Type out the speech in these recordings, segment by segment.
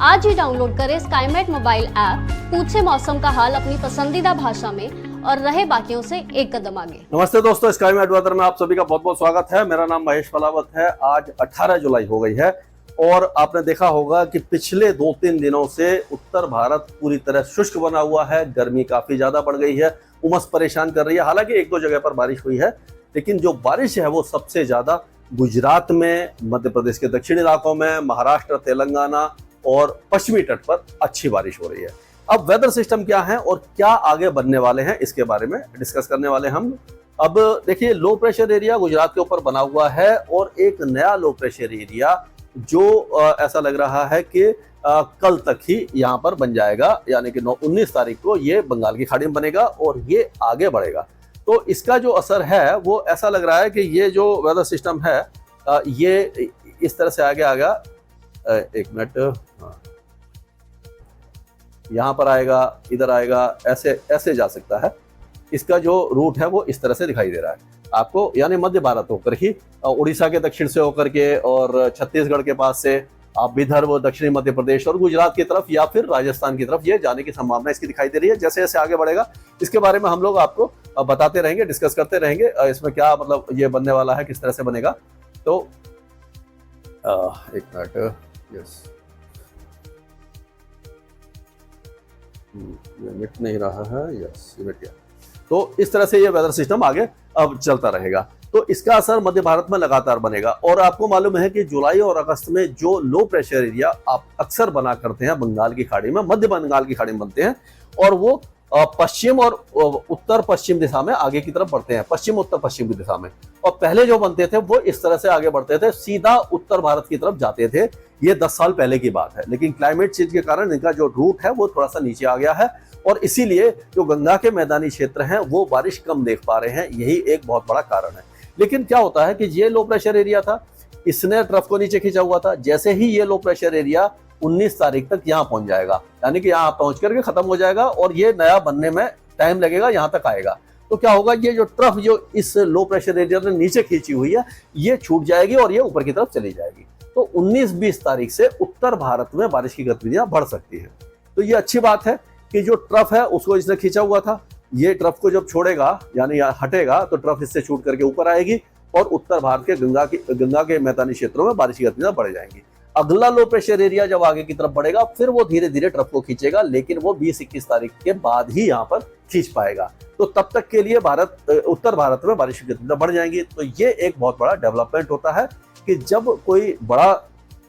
आज ही डाउनलोड करें Skymet mobile app, पूछे मौसम का हाल अपनी पसंदीदा भाषा में और रहे बाकियों से एक कदम आगे। नमस्ते दोस्तों, स्काईमेट वेदर में आप सभी का बहुत बहुत स्वागत है। मेरा नाम महेश फलावत है। आज 18 जुलाई हो गई है और आपने देखा होगा कि पिछले 2-3 दिनों से उत्तर भारत पूरी तरह शुष्क बना हुआ है। गर्मी काफी ज्यादा बढ़ गई है, उमस परेशान कर रही है। हालांकि 1-2 जगह पर बारिश हुई है, लेकिन जो बारिश है वो सबसे ज्यादा गुजरात में, मध्य प्रदेश के दक्षिणी इलाकों में, महाराष्ट्र, तेलंगाना और पश्चिमी तट पर अच्छी बारिश हो रही है। अब वेदर सिस्टम क्या है और क्या आगे बनने वाले हैं, इसके बारे में डिस्कस करने वाले हम। अब देखिए, लो प्रेशर एरिया गुजरात के ऊपर बना हुआ है और एक नया लो प्रेशर एरिया जो ऐसा लग रहा है कि कल तक ही यहाँ पर बन जाएगा, यानी कि 19 तारीख को ये बंगाल की खाड़ी में बनेगा और ये आगे बढ़ेगा। तो इसका जो असर है वो ऐसा लग रहा है कि ये जो वेदर सिस्टम है ये इस तरह से आगे आएगा। एक मिनट, यहाँ पर आएगा, इधर आएगा, ऐसे ऐसे जा सकता है। इसका जो रूट है वो इस तरह से दिखाई दे रहा है आपको, यानी मध्य भारत होकर ही उड़ीसा के दक्षिण से होकर के और छत्तीसगढ़ के पास से आप विदर्भ, दक्षिणी मध्य प्रदेश और गुजरात की तरफ या फिर राजस्थान की तरफ ये जाने की संभावना इसकी दिखाई दे रही है। जैसे जैसे आगे बढ़ेगा इसके बारे में हम लोग आपको बताते रहेंगे, डिस्कस करते रहेंगे इसमें क्या मतलब ये बनने वाला है, किस तरह से बनेगा। तो एक मिनट, यस, ये मिट नहीं रहा है, यस ये मिट गया। तो इस तरह से ये वेदर सिस्टम आगे अब चलता रहेगा। तो इसका असर मध्य भारत में लगातार बनेगा और आपको मालूम है कि जुलाई और अगस्त में जो लो प्रेशर एरिया आप अक्सर बना करते हैं बंगाल की खाड़ी में, मध्य बंगाल की खाड़ी में बनते हैं और वो पश्चिम और उत्तर पश्चिम दिशा में आगे की तरफ बढ़ते हैं, पश्चिम उत्तर पश्चिम की दिशा में। और पहले जो बनते थे वो इस तरह से आगे बढ़ते थे, सीधा उत्तर भारत की तरफ जाते थे। ये 10 साल पहले की बात है, लेकिन क्लाइमेट चेंज के कारण इनका जो रूट है वो थोड़ा सा नीचे आ गया है और इसीलिए जो गंगा के मैदानी क्षेत्र हैं वो बारिश कम देख पा रहे हैं। यही एक बहुत बड़ा कारण है। लेकिन क्या होता है कि ये लो प्रेशर एरिया था, इसने ट्रफ को नीचे खींचा हुआ था। जैसे ही ये लो प्रेशर एरिया 19 तारीख तक यहाँ पहुंच जाएगा, यानी कि यहाँ पहुंच करके खत्म हो जाएगा और ये नया बनने में टाइम लगेगा, यहाँ तक आएगा। तो क्या होगा, ये जो ट्रफ जो इस लो प्रेशर एरिया ने नीचे खींची हुई है ये छूट जाएगी और ये ऊपर की तरफ चली जाएगी। तो 19-20 तारीख से उत्तर भारत में बारिश की गतिविधियां बढ़ सकती है। तो ये अच्छी बात है कि जो ट्रफ है उसको इसने खींचा हुआ था, ये ट्रफ को जब छोड़ेगा यानी हटेगा तो ट्रफ इससे छूट करके ऊपर आएगी और उत्तर भारत के गंगा के मैदानी क्षेत्रों में बारिश की गतिविधियां बढ़ जाएंगी। अगला लो प्रेशर एरिया जब आगे की तरफ बढ़ेगा फिर वो धीरे धीरे ट्रफ को खींचेगा, लेकिन वो 20-21 तारीख के बाद ही यहाँ पर खींच पाएगा। तो तब तक के लिए उत्तर भारत में बारिश की गतिविधियां बढ़ जाएंगी। तो ये एक बहुत बड़ा डेवलपमेंट होता है कि जब कोई बड़ा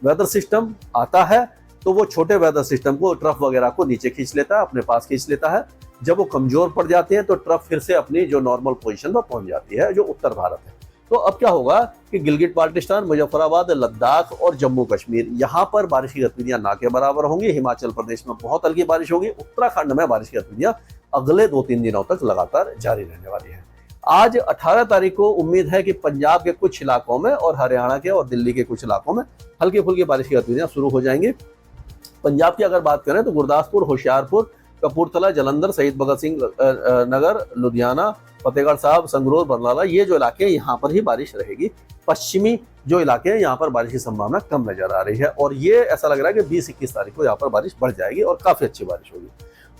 वेदर सिस्टम आता है तो वो छोटे वेदर सिस्टम को, ट्रफ वगैरह को नीचे खींच लेता है, अपने पास खींच लेता है। जब वो कमजोर पड़ जाते हैं तो ट्रफ फिर से अपनी जो नॉर्मल पोजीशन पर पहुंच जाती है, जो उत्तर भारत है। तो अब क्या होगा कि गिलगिट बाल्टिस्तान, मुजफ्फराबाद, लद्दाख और जम्मू कश्मीर, यहाँ पर बारिश की गतिविधियां ना के बराबर होंगी। हिमाचल प्रदेश में बहुत हल्की बारिश होगी। उत्तराखंड में बारिश की गतिविधियां अगले 2-3 दिनों तक लगातार जारी रहने वाली है। आज 18 तारीख को उम्मीद है कि पंजाब के कुछ इलाकों में और हरियाणा के और दिल्ली के कुछ इलाकों में हल्की फुल्की बारिश की गतिविधियां शुरू हो जाएंगी। पंजाब की अगर बात करें तो गुरदासपुर, होशियारपुर, कपूरथला, जलंधर, शहीद भगत सिंह नगर, लुधियाना, फतेहगढ़ साहब, संगरूर, बरनाला, ये जो इलाके हैं यहाँ पर ही बारिश रहेगी। पश्चिमी जो इलाके हैं यहाँ पर बारिश की संभावना कम नजर आ रही है और ये ऐसा लग रहा है कि 20-21 तारीख को यहाँ पर बारिश बढ़ जाएगी और काफी अच्छी बारिश होगी।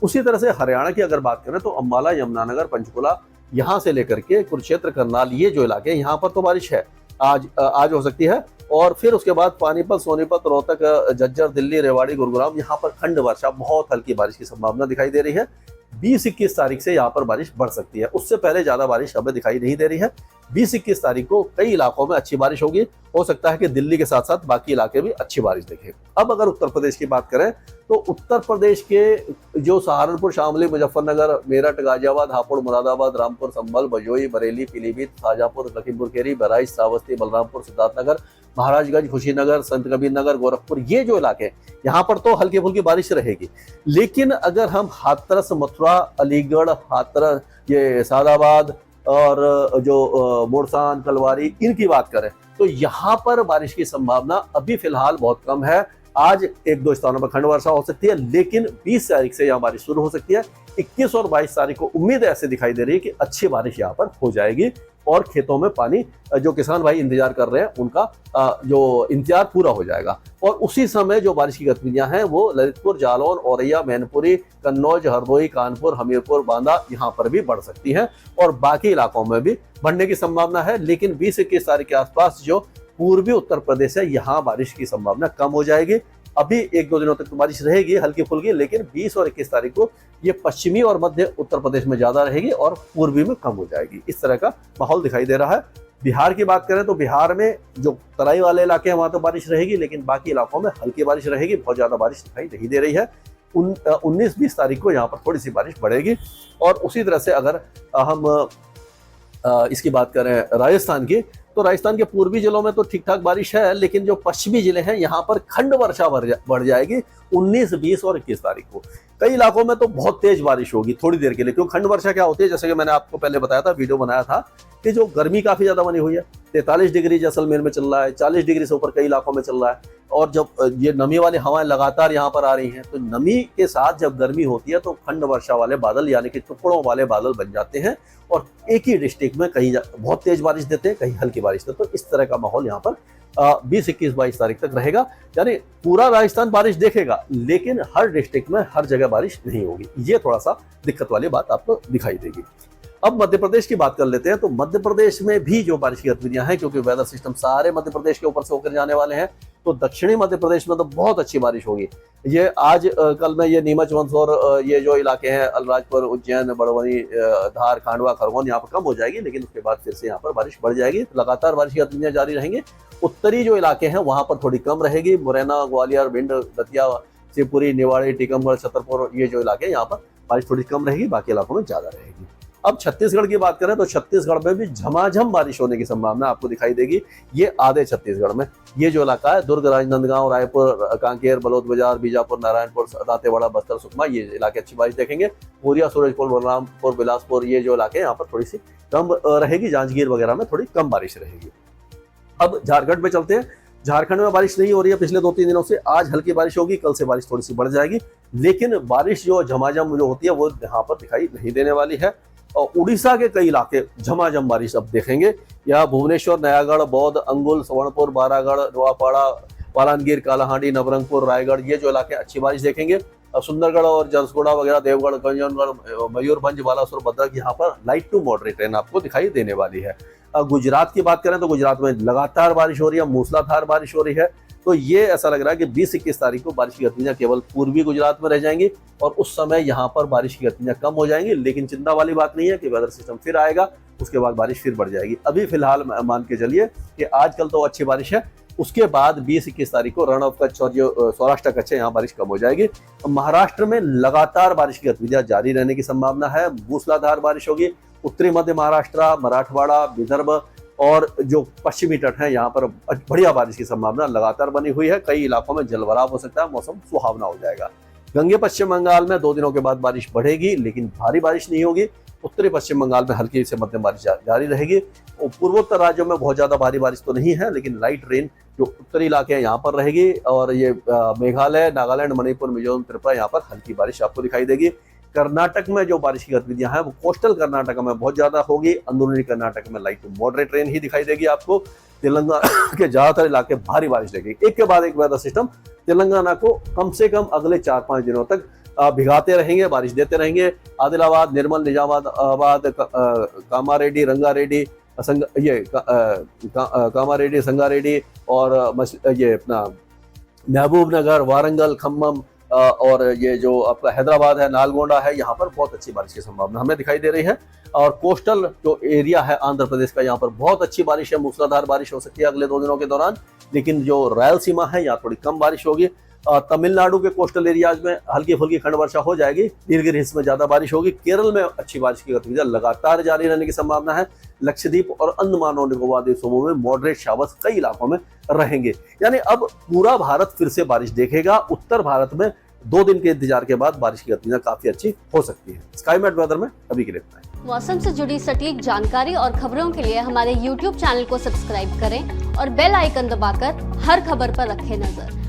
उसी तरह से हरियाणा की अगर बात करें तो अम्बाला, यमुनानगर, पंचकुला, यहाँ से लेकर के कुरुक्षेत्र, करनाल, ये जो इलाके हैं यहाँ पर तो बारिश है, आज हो सकती है। और फिर उसके बाद पानीपत, सोनीपत, रोहतक, झज्जर, दिल्ली, रेवाड़ी, गुरुग्राम, यहाँ पर खंड वर्षा, बहुत हल्की बारिश की संभावना दिखाई दे रही है। 20-21 तारीख से यहाँ पर बारिश बढ़ सकती है, उससे पहले ज्यादा बारिश हमें दिखाई नहीं दे रही है। 20-21 तारीख को कई इलाकों में अच्छी बारिश होगी। हो सकता है कि दिल्ली के साथ साथ बाकी इलाके भी अच्छी बारिश देखें। अब अगर उत्तर प्रदेश की बात करें तो उत्तर प्रदेश के जो सहारनपुर, शामली, मुजफ्फरनगर, मेरठ, गाजियाबाद, हापुड़, मुरादाबाद, रामपुर, संभल, भदोही, बरेली, पीलीभीत, शाजापुर, लखीमपुर खीरी, बहराइच, श्रावस्ती, बलरामपुर, सिद्धार्थनगर, महाराजगंज, कुशीनगर, संत कबीर नगर, गोरखपुर, ये जो इलाके हैं यहाँ पर तो हल्की फुल्की बारिश रहेगी। लेकिन अगर हम हाथरस, मथुरा, अलीगढ़, हाथरस, ये सादाबाद और जो मोरसान, कलवारी, इनकी बात करें तो यहाँ पर बारिश की संभावना अभी फिलहाल बहुत कम है। आज 1-2 स्थानों पर खंड वर्षा हो सकती है, लेकिन 20 तारीख से यहाँ बारिश शुरू हो सकती है। 21 और 22 तारीख को उम्मीद ऐसे दिखाई दे रही है कि अच्छी बारिश यहाँ पर हो जाएगी और खेतों में पानी जो किसान भाई इंतजार कर रहे हैं उनका जो इंतजार पूरा हो जाएगा। और उसी समय जो बारिश की गतिविधियां हैं वो ललितपुर, जालौन, औरैया, मैनपुरी, कन्नौज, हरदोई, कानपुर, हमीरपुर, बांदा यहाँ पर भी बढ़ सकती है और बाकी इलाकों में भी बढ़ने की संभावना है। लेकिन 20-21 तारीख के आसपास जो पूर्वी उत्तर प्रदेश है यहाँ बारिश की संभावना कम हो जाएगी। अभी 1-2 दिनों तक तो बारिश रहेगी हल्की फुल्की, लेकिन 20 और 21 तारीख को ये पश्चिमी और मध्य उत्तर प्रदेश में ज्यादा रहेगी और पूर्वी में कम हो जाएगी। इस तरह का माहौल दिखाई दे रहा है। बिहार की बात करें तो बिहार में जो तराई वाले इलाके हैं वहां तो बारिश रहेगी, लेकिन बाकी इलाकों में हल्की बारिश रहेगी, बहुत ज्यादा बारिश दिखाई नहीं दे रही है। 19-20 तारीख को यहाँ पर थोड़ी सी बारिश बढ़ेगी। और उसी तरह से अगर हम इसकी बात करें राजस्थान की, तो राजस्थान के पूर्वी जिलों में तो ठीक ठाक बारिश है, लेकिन जो पश्चिमी जिले हैं यहाँ पर खंड वर्षा बढ़ जाएगी 19, 20 और 21 तारीख को। कई इलाकों में तो बहुत तेज बारिश होगी थोड़ी देर के लिए, क्योंकि खंड वर्षा क्या होती है, जैसे कि मैंने आपको पहले बताया था, वीडियो बनाया था कि जो गर्मी काफी ज्यादा बनी हुई है, 43 डिग्री जैसलमेर में चल रहा है, 40 डिग्री से ऊपर कई इलाकों में चल रहा है। और जब ये नमी वाली हवाएं लगातार यहाँ पर आ रही हैं, तो नमी के साथ जब गर्मी होती है तो खंड वर्षा वाले बादल यानी कि टुकड़ों वाले बादल बन जाते हैं और एक ही डिस्ट्रिक्ट में कहीं बहुत तेज बारिश देते हैं, कहीं हल्की बारिश देते हैं। तो इस तरह का माहौल यहाँ पर 20, 21, 22 तारीख तक रहेगा। यानी पूरा राजस्थान बारिश देखेगा, लेकिन हर डिस्ट्रिक्ट में हर जगह बारिश नहीं होगी। ये थोड़ा सा दिक्कत वाली बात आपको दिखाई देगी। अब मध्य प्रदेश की बात कर लेते हैं। तो मध्य प्रदेश में भी जो बारिश की गतिविधियां हैं, क्योंकि वेदर सिस्टम सारे मध्य प्रदेश के ऊपर से होकर जाने वाले हैं, तो दक्षिणी मध्य प्रदेश में तो बहुत अच्छी बारिश होगी। ये आज कल में ये नीमच, मंदसौर, ये जो इलाके हैं अलीराजपुर, उज्जैन, बड़वानी, धार, खांडवा, खरगोन, यहाँ पर कम हो जाएगी, लेकिन उसके बाद फिर से यहाँ पर बारिश बढ़ जाएगी। लगातार बारिश की गतिविधियां जारी रहेंगी। उत्तरी जो इलाके हैं वहां पर थोड़ी कम रहेगी। मुरैना, ग्वालियर, भिंड, दतिया, शिवपुरी, निवाड़ी, टीकमगढ़, छतरपुर, ये जो इलाके हैं यहाँ पर बारिश थोड़ी कम रहेगी, बाकी इलाकों में ज्यादा रहेगी। अब छत्तीसगढ़ की बात करें तो छत्तीसगढ़ में भी झमाझम बारिश होने की संभावना आपको दिखाई देगी। ये आधे छत्तीसगढ़ में ये जो इलाका है, दुर्ग, राजनांदगांव, रायपुर, कांकेर, बलौदाबाजार, बीजापुर, नारायणपुर, दांतेवाड़ा, बस्तर, सुकमा, ये इलाके अच्छी बारिश देखेंगे। कोरिया, सूरजपुर, बलरामपुर, बिलासपुर, ये जो इलाके हैं यहाँ पर थोड़ी सी कम रहेगी। जांजगीर वगैरह में थोड़ी कम बारिश रहेगी। अब झारखंड में चलते हैं। झारखंड में बारिश नहीं हो रही है पिछले 2-3 दिनों से। आज हल्की बारिश होगी, कल से बारिश थोड़ी सी बढ़ जाएगी, लेकिन बारिश जो झमाझम जो होती है वो यहाँ पर दिखाई नहीं देने वाली है। और उड़ीसा के कई इलाके झमाझम बारिश अब देखेंगे। यहाँ भुवनेश्वर, नयागढ़, बौद्ध, अंगुल, सुवर्णपुर, बारागढ़, नवापाड़ा, पालानगीर, कालाहांडी, नवरंगपुर, रायगढ़, ये जो इलाके अच्छी बारिश देखेंगे। सुंदरगढ़ और जसगुड़ा वगैरह, देवगढ़, गंजनगढ़, मयूरभंज, बालासुर, भद्रक, यहाँ पर लाइट टू मॉडरेट रेन आपको दिखाई देने वाली है। गुजरात की बात करें तो गुजरात में लगातार बारिश हो रही है, मूसलाधार बारिश हो रही है। तो ये ऐसा लग रहा है कि 20-21 तारीख को बारिश की गतिविधियां केवल पूर्वी गुजरात में रह जाएंगी और उस समय यहाँ पर बारिश की गतिविधियां कम हो जाएंगी। लेकिन चिंता वाली बात नहीं है कि वेदर सिस्टम फिर आएगा, उसके बाद बारिश फिर बढ़ जाएगी। अभी फिलहाल मान के चलिए कि आजकल तो अच्छी बारिश है, उसके बाद 20-21 तारीख को रण ऑफ कच्छ और जो सौराष्ट्र कच्छ है यहाँ बारिश कम हो जाएगी। महाराष्ट्र में लगातार बारिश की गतिविधियां जारी रहने की संभावना है। मूसलाधार बारिश होगी। उत्तरी मध्य महाराष्ट्र, मराठवाड़ा, विदर्भ और जो पश्चिमी तट है यहाँ पर बढ़िया बारिश की संभावना लगातार बनी हुई है। कई इलाकों में जलभराव हो सकता है, मौसम सुहावना हो जाएगा। गंगे पश्चिम बंगाल में 2 दिनों के बाद बारिश बढ़ेगी, लेकिन भारी बारिश नहीं होगी। उत्तरी पश्चिम बंगाल में हल्की से मध्यम बारिश जारी रहेगी। और पूर्वोत्तर राज्यों में बहुत ज्यादा भारी बारिश तो नहीं है, लेकिन लाइट रेन जो उत्तरी इलाके हैं यहाँ पर रहेगी। और ये मेघालय, नागालैंड, मणिपुर, मिजोरम, त्रिपुरा, यहाँ पर हल्की बारिश आपको दिखाई देगी। कर्नाटक में जो बारिश की गतिविधियां हैं वो कोस्टल कर्नाटक में बहुत ज्यादा होगी। अंदरूनी कर्नाटक में लाइट टू मॉडरेट रेन ही दिखाई देगी आपको। तेलंगाना के ज्यादातर इलाके भारी बारिश देगी। एक के बाद एक वेदर सिस्टम तेलंगाना को कम से कम अगले 4-5 दिनों तक भिगाते रहेंगे, बारिश देते रहेंगे। आदिलाबाद, निर्मल, निजामाबाद, कामारेड्डी, रंगारेड्डी, कामारेड्डी, संगारेड्डी और ये अपना महबूब नगर, वारंगल, खम्मम और ये जो आपका हैदराबाद है, नालगोंडा है, यहाँ पर बहुत अच्छी बारिश की संभावना हमें दिखाई दे रही है। और कोस्टल जो एरिया है आंध्र प्रदेश का, यहाँ पर बहुत अच्छी बारिश है, मूसलाधार बारिश हो सकती है अगले 2 दिनों के दौरान। लेकिन जो रायलसीमा है यहाँ थोड़ी कम बारिश होगी। तमिलनाडु के कोस्टल एरियाज में हल्की फुल्की खंड वर्षा हो जाएगी। नीलगिरी हिल्स में ज्यादा बारिश होगी। केरल में अच्छी बारिश की गतिविधियां लगातार जारी रहने की संभावना है। लक्षद्वीप और अंडमान और निकोबार द्वीप समूह में मॉडरेट शावर्स कई इलाकों में रहेंगे। यानी अब पूरा भारत फिर से बारिश देखेगा। उत्तर भारत में 2 दिन के इंतजार के बाद बारिश की गतिविधियां काफी अच्छी हो सकती है। स्काईमेट वेदर में अभी के लिए इतना ही। मौसम से जुड़ी सटीक जानकारी और खबरों के लिए हमारे YouTube चैनल को सब्सक्राइब करें और बेल आइकन दबाकर हर खबर पर रखें नजर।